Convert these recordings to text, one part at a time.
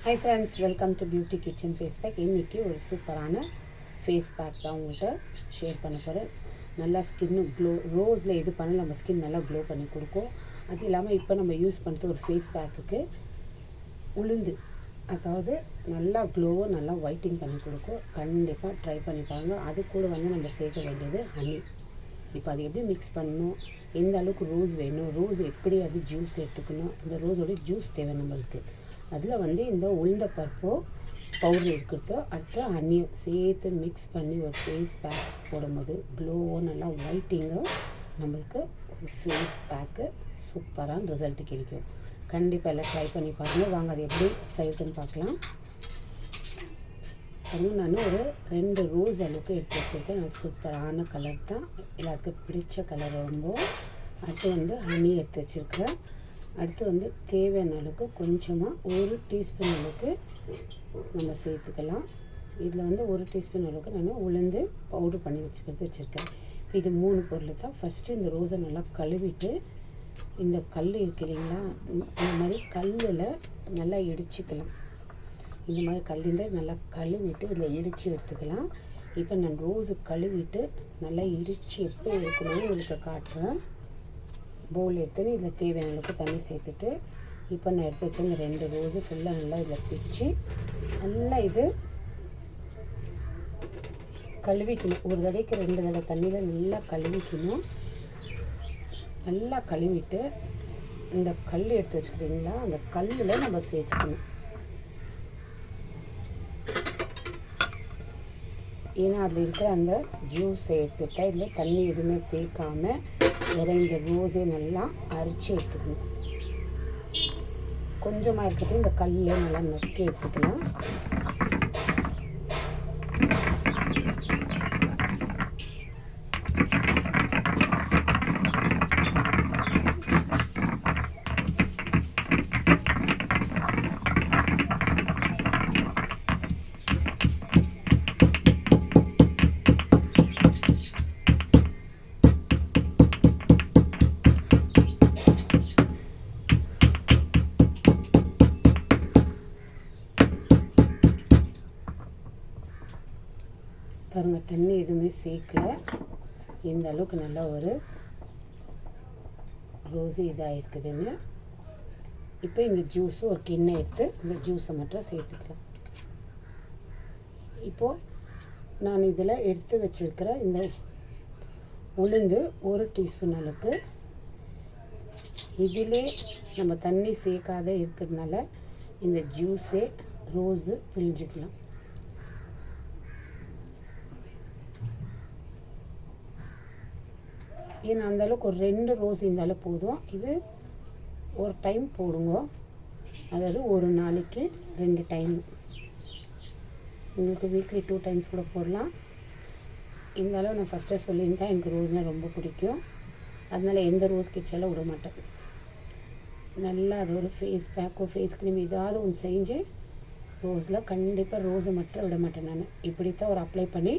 Hi friends, welcome to Beauty Kitchen Face Pack. இன்றைக்கி ஒரு சூப்பரான ஃபேஸ் பேக் தான் உங்கள்கிட்ட ஷேர் பண்ண போகிறேன். நல்லா ஸ்கின்னு க்ளோ, ரோஸில் இது பண்ண நம்ம ஸ்கின் நல்லா க்ளோ பண்ணி கொடுக்கும். அது இல்லாமல் இப்போ நம்ம யூஸ் பண்ணுறது ஒரு ஃபேஸ் பேக்குக்கு உளுந்து, அதாவது நல்லா க்ளோவை நல்லா ஒயிட்டிங் பண்ணி கொடுக்கும். கண்டிப்பாக ட்ரை பண்ணி பாருங்கள். அது கூட வந்து நம்ம சேர்க்க வேண்டியது ஹனி. இப்போ அது எப்படி மிக்ஸ் பண்ணணும், எந்த அளவுக்கு ரோஸ் வேணும், ரோஸ் எப்படி அது ஜூஸ் எடுத்துக்கணும், அந்த ரோஸோட ஜூஸ் தேவை நம்மளுக்கு. அதில் வந்து இந்த உளுந்த பருப்போ பவுடர் இருக்கிறதோ அடுத்து ஹனியும் சேர்த்து மிக்ஸ் பண்ணி ஒரு ஃபேஸ் பேக் போடும்போது க்ளோவோ நல்லா ஒயிட்டிங்கோ நம்மளுக்கு ஒரு ஃபேஸ் பேக்கு சூப்பரான ரிசல்ட் கிடைக்கும். கண்டிப்பாக எல்லாம் ட்ரை பண்ணி பாருங்கள். வாங்க அது எப்படி செய்யுதுன்னு பார்க்கலாம். அதுவும் நான் ஒரு 2 ரோஸ் அளவுக்கு எடுத்து வச்சுருக்கேன். நான் சூப்பரான கலர் தான், எல்லாத்துக்கும் பிடிச்ச கலர் ரொம்ப. அடுத்து வந்து ஹனி எடுத்து வச்சுருக்கேன். அடுத்து வந்து தேவையான அளவுக்கு கொஞ்சமாக 1 டீஸ்பூன் அளவுக்கு நம்ம சேர்த்துக்கலாம். இதில் வந்து 1 டீஸ்பூன் அளவுக்கு நான் உளுந்து பவுடர் பண்ணி வச்சுருக்கேன். இது 3 பொருள் தான். ஃபஸ்ட்டு இந்த ரோஸை நல்லா கழுவிட்டு, இந்த கல் இருக்கு இல்லைங்களா, இந்த மாதிரி கல்லில் நல்லா இடிச்சிக்கலாம். இந்த மாதிரி கல்லிருந்து நல்லா கழுவிட்டு இதில் இடித்து எடுத்துக்கலாம். இப்போ நான் ரோஸு கழுவிட்டு நல்லா இடித்து எப்படி இருக்கணும்னு உங்களுக்கு காட்டுறேன். பவுல் எடுத்துன்னு இதில் தேவையான அளவுக்கு தண்ணி சேர்த்துட்டு, இப்போ நான் எடுத்து வச்சு இந்த 2 ரோஸு ஃபுல்லாக நல்லா இதில் பிச்சு நல்லா இது கழுவிக்கணும். ஒரு தடவைக்கு 2 தடவை தண்ணியில் நல்லா கழுவிக்கணும். நல்லா கழுவிட்டு இந்த கல் எடுத்து வச்சுக்கிட்டிங்களா, அந்த கல்லில் நம்ம சேர்த்துக்கணும். ஏன்னா அதில் இருக்கிற அந்த ஜூஸை எடுத்துட்டா இதில் தண்ணி எதுவுமே சேர்க்காமல் வேறு இந்த ரோஸே நல்லா அரிச்சு எடுத்துக்கணும். கொஞ்சமாக இருக்கிறது இந்த கல்லில் நல்லா நசுக்கி எடுத்துக்கலாம். பாருங்கள், தண்ணி எதுவுமே சேர்க்கல. இந்த அளவுக்கு நல்லா ஒரு ரோஸு இதாக இருக்குதுன்னு. இப்போ இந்த ஜூஸு ஒரு கிண்ணம் எடுத்து இந்த ஜூஸை மட்டும் சேர்த்துக்கலாம். இப்போது நான் இதில் எடுத்து வச்சுருக்கிற இந்த உளுந்து 1 டீஸ்பூன் அளவுக்கு இதிலே நம்ம தண்ணி சேர்க்காத இருக்கிறதுனால இந்த ஜூஸே ரோஸு பிழிஞ்சிக்கலாம். ஏன்னா அந்தளவுக்கு ஒரு 2 ரோஸ் இருந்தாலும் போதும். இது ஒரு டைம் போடுங்க, அதாவது ஒரு நாளைக்கு 2 டைம். உங்களுக்கு வீக்லி 2 டைம்ஸ் கூட போடலாம். இருந்தாலும் நான் ஃபஸ்ட்டே சொல்லியிருந்தேன், எனக்கு ரோஸ்னால் ரொம்ப பிடிக்கும். அதனால் எந்த ரோஸ் கிச்சாலும் விட மாட்டேன். நல்லா அது ஒரு ஃபேஸ் பேக்கோ ஃபேஸ் க்ரீம் ஏதாவது ஒன்று செஞ்சு ரோஸில் கண்டிப்பாக ரோஸை மட்டும் விட மாட்டேன். நான் இப்படித்தான் ஒரு அப்ளை பண்ணி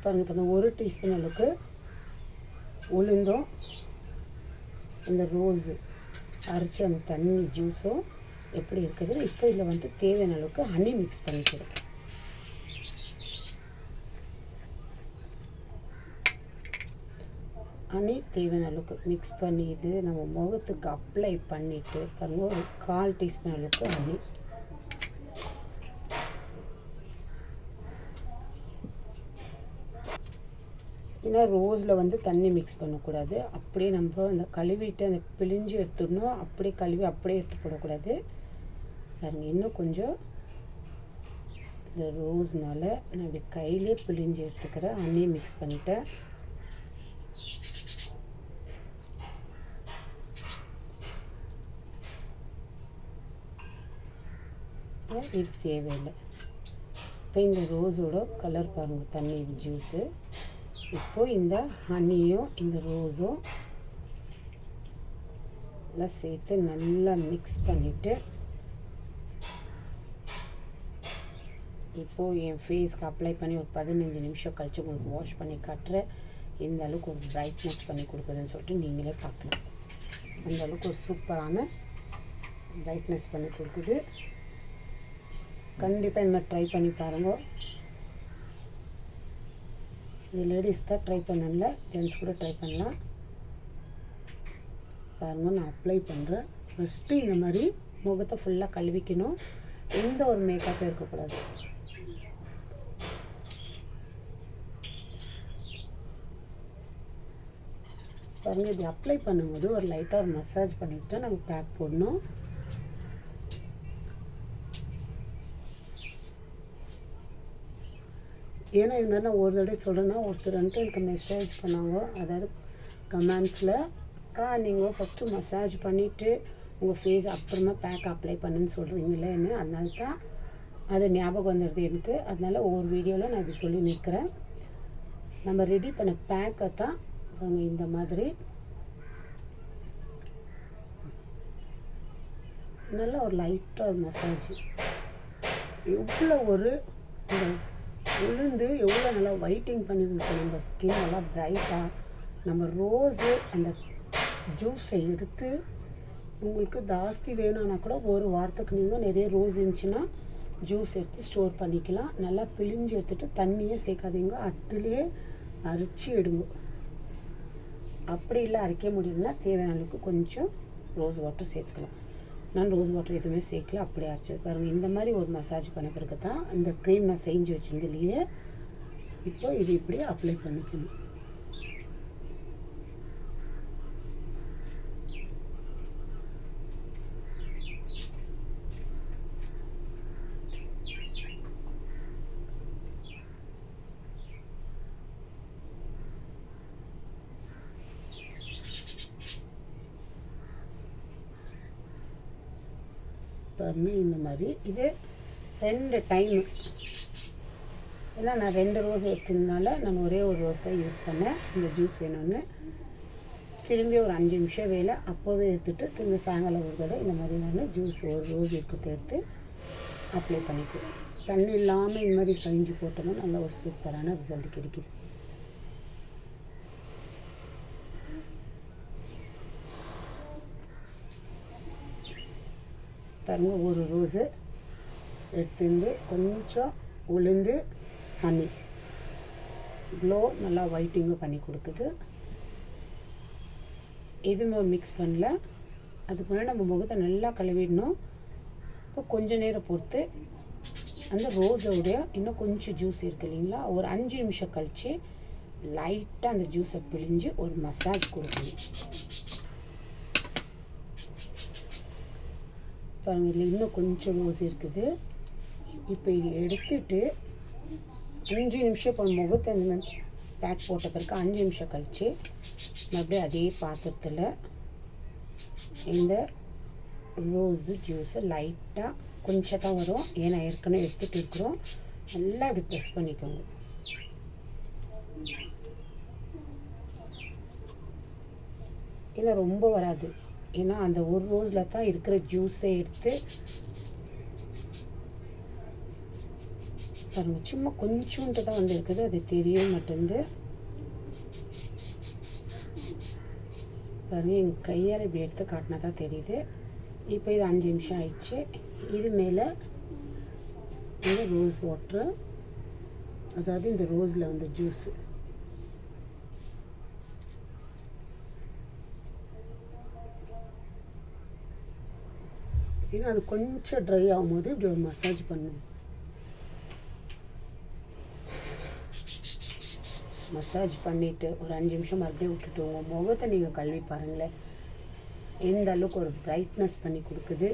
பாருங்கள். இப்போ இந்த 1 டீஸ்பூன் அளவுக்கு உளுந்தும் இந்த ரோஸு அரைச்சி அந்த தண்ணி ஜூஸும் எப்படி இருக்குது. இப்போ இதில் வந்துட்டு தேவையான அளவுக்கு ஹனி மிக்ஸ் பண்ணிக்கிறேன். ஹனி தேவையான அளவுக்கு மிக்ஸ் பண்ணி இது நம்ம முகத்துக்கு அப்ளை பண்ணிவிட்டு பாருங்கள், ஒரு 1/4 டீஸ்பூன் அளவுக்கு ஹனி. ஏன்னா ரோஸில் வந்து தண்ணி மிக்ஸ் பண்ணக்கூடாது. அப்படியே நம்ம அந்த கழுவிட்டு அந்த பிழிஞ்சு எடுத்துடணும். அப்படியே கழுவி அப்படியே எடுத்து போடக்கூடாது. பாருங்கள், இன்னும் கொஞ்சம் இந்த ரோஸ்னால் நான் இப்படி கையிலே பிழிஞ்சு எடுத்துக்கிறேன். ஹனி மிக்ஸ் பண்ணிட்டேன். இது தேவையில்லை. இப்போ இந்த ரோஸோட கலர் பாருங்கள், தண்ணி இது ஜூஸு. இப்போது இந்த ஹனியும் இந்த ரோஸும் எல்லாம் சேர்த்து நல்லா மிக்ஸ் பண்ணிவிட்டு, இப்போது என் ஃபேஸ்க்கு அப்ளை பண்ணி ஒரு 15 நிமிஷம் கழித்து உங்களுக்கு வாஷ் பண்ணி காட்டுறேன். இந்த அளவுக்கு ஒரு பிரைட்னஸ் பண்ணி கொடுக்குதுன்னு சொல்லிட்டு நீங்களே பார்க்கலாம். அந்த அளவுக்கு ஒரு சூப்பரான பிரைட்னஸ் பண்ணி கொடுக்குது. கண்டிப்பாக இந்த மாதிரி ட்ரை பண்ணி பாருங்கள். இது லேடிஸ் தான் ட்ரை பண்ணல, ஜென்ட்ஸ் கூட ட்ரை பண்ணலாம். பாருங்கள், நான் அப்ளை பண்ணுறேன். ஃபஸ்ட்டு இந்த மாதிரி முகத்தை ஃபுல்லாக கழுவிக்கணும். எந்த ஒரு மேக்கப்பும் இருக்கக்கூடாது. பாருங்கள், இப்படி அப்ளை பண்ணும்போது ஒரு லைட்டாக ஒரு மசாஜ் பண்ணிட்டு தான் நம்ம பேக் போடணும். ஏன்னா இது மாதிரி நான் ஒரு தடவை சொல்கிறேன்னா ஒருத்தர் வந்துட்டு எனக்கு மெசேஜ் பண்ணாங்க, அதாவது கமெண்ட்ஸில், அக்கா நீங்கள் ஃபஸ்ட்டு மசாஜ் பண்ணிவிட்டு உங்கள் ஃபேஸ் அப்புறமா பேக் அப்ளை பண்ணுன்னு சொல்கிறீங்களேன்னு. அதனால தான் அது ஞாபகம் வந்துடுது எனக்கு. அதனால் ஒவ்வொரு வீடியோவில் நான் இப்படி சொல்லி நிற்கிறேன். நம்ம ரெடி பண்ண பேக்கை தான் அவங்க இந்த மாதிரி நல்லா ஒரு லைட்டாக ஒரு மசாஜ். எவ்வளோ ஒரு இந்த உளுந்து எவ்வளோ நல்லா ஒயிட்டிங் பண்ணியிருக்கோம். நம்ம ஸ்கின் நல்லா ப்ரைட்டாக நம்ம ரோஸு அந்த ஜூஸை எடுத்து உங்களுக்கு ஜாஸ்தி வேணும்னா கூட ஒரு வாரத்துக்கு நீங்கள் நிறைய ரோஸ் இருந்துச்சுன்னா ஜூஸ் எடுத்து ஸ்டோர் பண்ணிக்கலாம். நல்லா பிழிஞ்சு எடுத்துகிட்டு தண்ணியே சேர்க்காதீங்க, அதுலேயே அரைச்சி எடுங்க. அப்படி இல்லை அரைக்க முடியலன்னா தேவையான அளவுக்கு கொஞ்சம் ரோஸ் வாட்டர் சேர்த்துக்கலாம். நான் ரோஸ் வாட்டர் எதுவுமே சேர்க்கல, அப்படியே அரைச்சி பாருங்கள். இந்த மாதிரி ஒரு மசாஜ் பண்ண பிறகு தான் இந்த க்ரீம் நான் செஞ்சு வச்சிருந்ததுலேயே இப்போ இது இப்படி அப்ளை பண்ணிக்கணும். பாருங்கள், இந்த மாதிரி இது 2 டைமு. ஏன்னா நான் 2 ரோஸ் எடுத்ததுனால நான் ஒரே ஒரு ரோஸ் தான் யூஸ் பண்ணேன். இந்த ஜூஸ் வேணும்னு திரும்பி ஒரு 5 நிமிஷம் வேலை அப்போவே எடுத்துகிட்டு திரும்பி சாயங்காலம் ஒரு தடவை இந்த மாதிரி நான் ஜூஸ் ஒரு ரோஸ் இருக்கிறத எடுத்து அப்ளை பண்ணிக்குவேன். தண்ணி இல்லாமல் இந்த மாதிரி செஞ்சு போட்டோம்னா நல்ல ஒரு சூப்பரான ரிசல்ட் கிடைக்குது. பாருங்கள், ஒரு ரோஸு எடுத்துருந்து கொஞ்சம் உளுந்து ஹனி க்ளோ நல்லா ஒயிட்டிங்கும் பண்ணி கொடுக்குது. எதுவுமே மிக்ஸ் பண்ணல. அதுக்கு முன்னாடி நம்ம முகத்தை நல்லா கழுவிடணும். இப்போ கொஞ்சம் நேரம் பொறுத்து அந்த ரோஸோடைய இன்னும் கொஞ்சம் ஜூஸ் இருக்குது இல்லைங்களா, ஒரு 5 நிமிஷம் கழித்து லைட்டாக அந்த ஜூஸை பிழிஞ்சு ஒரு மசாஜ் கொடுக்கணும். பாருங்கள், இதில் இன்னும் கொஞ்சம் ரோஸ் இருக்குது. இப்போ இது எடுத்துட்டு 5 நிமிஷம் இப்போ முகத்தை இந்த பேக் போட்ட பிறகு 5 நிமிஷம் கழித்து மறுபடியும் அதே பாத்திரத்தில் இந்த ரோஸ் ஜூஸை லைட்டாக கொஞ்சம் தான் வரும், ஏன்னா ஏற்கனவே எடுத்துகிட்டு இருக்கிறோம். நல்லா இப்படி ப்ரெஸ் பண்ணிக்கோங்க. ஏன்னா ரொம்ப வராது, ஏன்னா அந்த ஒரு ரோஸில் தான் இருக்கிற ஜூஸை எடுத்து பாருங்க. சும்மா கொஞ்சோண்டு தான் வந்து இருக்குது, அது தெரியவே மாட்டேங்குது. பாருங்கள், எங்கள் கையால் இப்படி எடுத்து காட்டினா தான் தெரியுது. இப்போ இது 5 நிமிஷம் ஆயிடுச்சு. இது மேலே இந்த ரோஸ் வாட்ரு, அதாவது இந்த ரோஸில் வந்து ஜூஸு ஏன்னா அது கொஞ்சம் ட்ரை ஆகும்போது இப்படி ஒரு மசாஜ் பண்ணணும். மசாஜ் பண்ணிவிட்டு ஒரு 5 நிமிஷம் மறுபடியும் விட்டுட்டு உங்கள் முகத்தை நீங்கள் கழுவி பாருங்களேன், எந்த அளவுக்கு ஒரு பிரைட்னஸ் பண்ணி கொடுக்குது.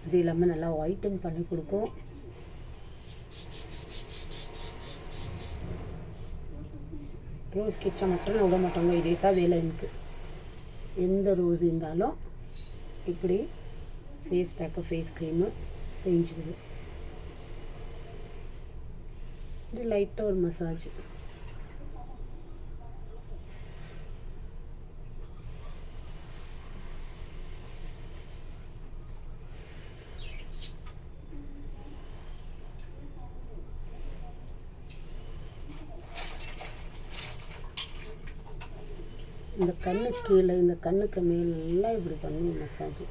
அது இல்லாமல் நல்லா ஒயிட்டன் பண்ணி கொடுக்கும். ரோஸ் கிச்சன் மட்டும் நான் விட மாட்டோங்க, இதே தான் வேலை எனக்கு. எந்த ரோஸ் இருந்தாலும் இப்படி ஃபேஸ் பேக்கு ஃபேஸ் க்ரீமு செஞ்சுக்குது. இப்படி லைட்டாக ஒரு மசாஜ். இந்த கண்ணு கீழே, இந்த கண்ணுக்கு மேலெல்லாம் இப்படி பண்ணி மசாஜ்.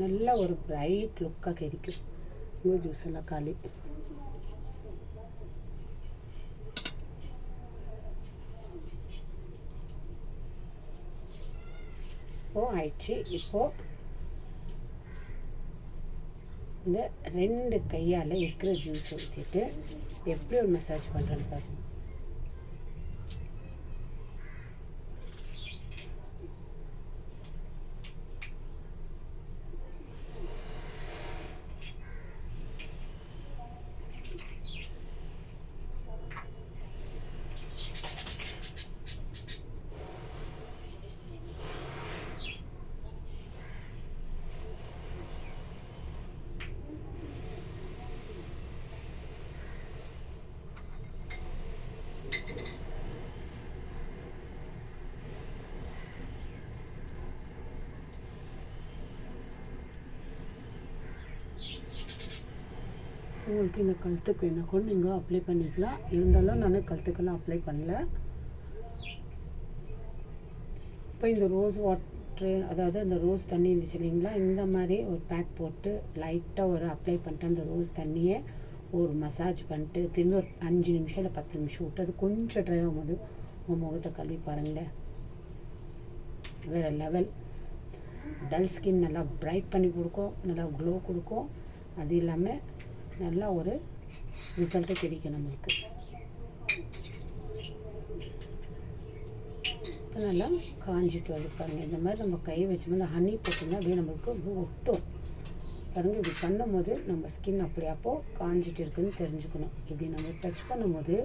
நல்ல ஒரு பிரைட் லுக்காக கிடைக்கும். இந்த ஜூஸ் எல்லாம் காலி. ஆயிடுச்சு. இப்போது இந்த 2 கையால் இருக்கிற ஜூஸ் ஊற்றிட்டு எப்படி ஒரு மசாஜ் பண்ணுறேன்னு பாருங்க. உங்களுக்கு இந்த கழுத்துக்கு வேணா கூட நீங்கள் அப்ளை பண்ணிக்கலாம். இருந்தாலும் நான் கழுத்துக்கெல்லாம் அப்ளை பண்ணல. இப்போ இந்த ரோஸ் வாட்ரு, அதாவது அந்த ரோஸ் தண்ணி இருந்துச்சு இல்லைங்களா, இந்த மாதிரி ஒரு பேக் போட்டு லைட்டாக ஒரு அப்ளை பண்ணிட்டு அந்த ரோஸ் தண்ணியை ஒரு மசாஜ் பண்ணிட்டு திரும்பி ஒரு 5 நிமிஷம் இல்லை 10 நிமிஷம் விட்டு அது கொஞ்சம் ட்ரை ஆகும்போது உங்கள் முகத்தை கழுவி பாருங்களேன். வேறு லெவல். டல் ஸ்கின் நல்லா பிரைட் பண்ணி கொடுக்கும், நல்லா க்ளோ கொடுக்கும். அது இல்லாமல் நல்லா ஒரு ரிசல்ட்டு கிடைக்கும் நம்மளுக்கு. இப்போ நல்லா காஞ்சிட்டு வருது பாருங்கள். இந்த மாதிரி நம்ம கை வச்சோம்னா இந்த ஹனி போட்டோம்னா அப்படியே நம்மளுக்கு அப்படியே ஒட்டும் பாருங்கள். இப்படி பண்ணும்போது நம்ம ஸ்கின் அப்படியே அப்போது காஞ்சிட்டு இருக்குதுன்னு தெரிஞ்சுக்கணும். இப்படி நம்ம டச் பண்ணும்போது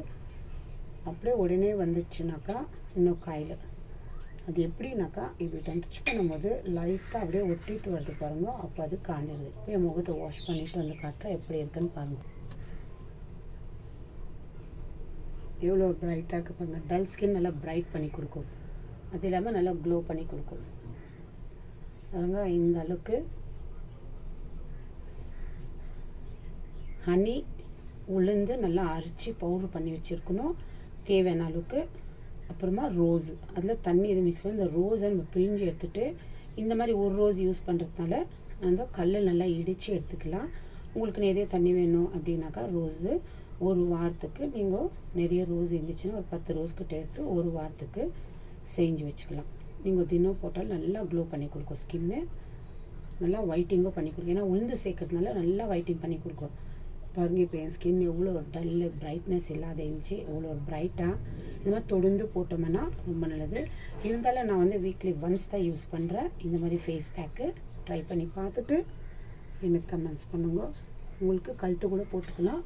அப்படியே உடனே வந்துடுச்சுனாக்கா இன்னும் காயில். அது எப்படின்னாக்கா இப்படி டச் பண்ணும்போது லைட்டாக அப்படியே ஒட்டிட்டு வருது பாருங்கள். அப்போ அது காஞ்சிடுது. இப்போ என் முகத்தை வாஷ் பண்ணிவிட்டு வந்து காட்டுறேன் எப்படி இருக்குன்னு பாருங்கள். எவ்வளோ ப்ரைட்டாக இருக்குது பாருங்கள். டல் ஸ்கின் நல்லா பிரைட் பண்ணி கொடுக்கும். அது இல்லாமல் நல்லா க்ளோ பண்ணி கொடுக்கும் பாருங்க. இந்த அளவுக்கு ஹனி உளுந்து நல்லா அரைச்சி பவுடர் பண்ணி வச்சுருக்கணும் தேவையான அளவுக்கு. அப்புறமா ரோஸு, அதில் தண்ணி இது மிக்ஸ் பண்ணி இந்த ரோஸை நம்ம பிழிஞ்சு எடுத்துகிட்டு இந்த மாதிரி ஒரு ரோஸ் யூஸ் பண்ணுறதுனால அந்த கல் நல்லா இடித்து எடுத்துக்கலாம். உங்களுக்கு நிறைய தண்ணி வேணும் அப்படின்னாக்கா ரோஸு ஒரு வாரத்துக்கு நீங்கள் நிறைய ரோஸ் இருந்துச்சுன்னா ஒரு 10 ரோஸ் கிட்ட எடுத்து ஒரு வாரத்துக்கு செஞ்சு வச்சுக்கலாம். நீங்கள் தினம் போட்டால் நல்லா க்ளோ பண்ணி கொடுக்கும் ஸ்கின்னு. நல்லா ஒயிட்டிங்கும் பண்ணி கொடுக்கும். ஏன்னா உளுந்து சேர்க்கறதுனால நல்லா ஒயிட்டிங் பண்ணி கொடுக்கும் பாருங்க. இப்போ என் ஸ்கின் எவ்வளோ ஒரு டல்லு பிரைட்னஸ் இல்லாத இருந்துச்சு, எவ்வளோ ஒரு பிரைட்டாக. இந்த மாதிரி தொடர்ந்து போட்டோம்னா ரொம்ப நல்லது. இருந்தாலும் நான் வந்து வீக்லி ஒன்ஸ் தான் யூஸ் பண்ணுறேன் இந்த மாதிரி ஃபேஸ் பேக்கு. ட்ரை பண்ணி பார்த்துட்டு எனக்கு கமெண்ட்ஸ் பண்ணுங்க. உங்களுக்கு கழுத்து கூட போட்டுக்கலாம்.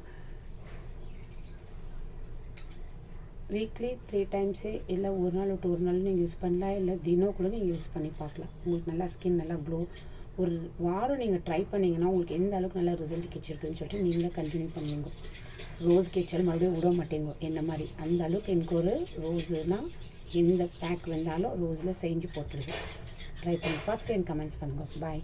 வீக்லி 3 டைம்ஸே இல்லை ஒரு நாள் விட்டு ஒரு நாள் நீங்கள் யூஸ் பண்ணலாம். இல்லை தினம் கூட நீங்கள் யூஸ் பண்ணி பார்க்கலாம். உங்களுக்கு நல்லா ஸ்கின் நல்லா க்ளோ. ஒரு வாரம் நீங்கள் ட்ரை பண்ணிங்கன்னா உங்களுக்கு எந்த அளவுக்கு நல்லா ரிசல்ட் கிடச்சிருக்குன்னு சொல்லிட்டு நீங்களே கண்டினியூ பண்ணுவீங்க. ரோஸ் கிச்சல் மறுபடியும் விட மாட்டேங்க என்ன மாதிரி. அந்த அளவுக்கு எனக்கு ஒரு ரோஸுனால் எந்த பேக் வந்தாலும் ரோஸில் செஞ்சு போட்டுருக்கேன். ட்ரை பண்ணி பார்த்துட்டு எனக்கு கமெண்ட்ஸ் பண்ணுங்கள். பாய்.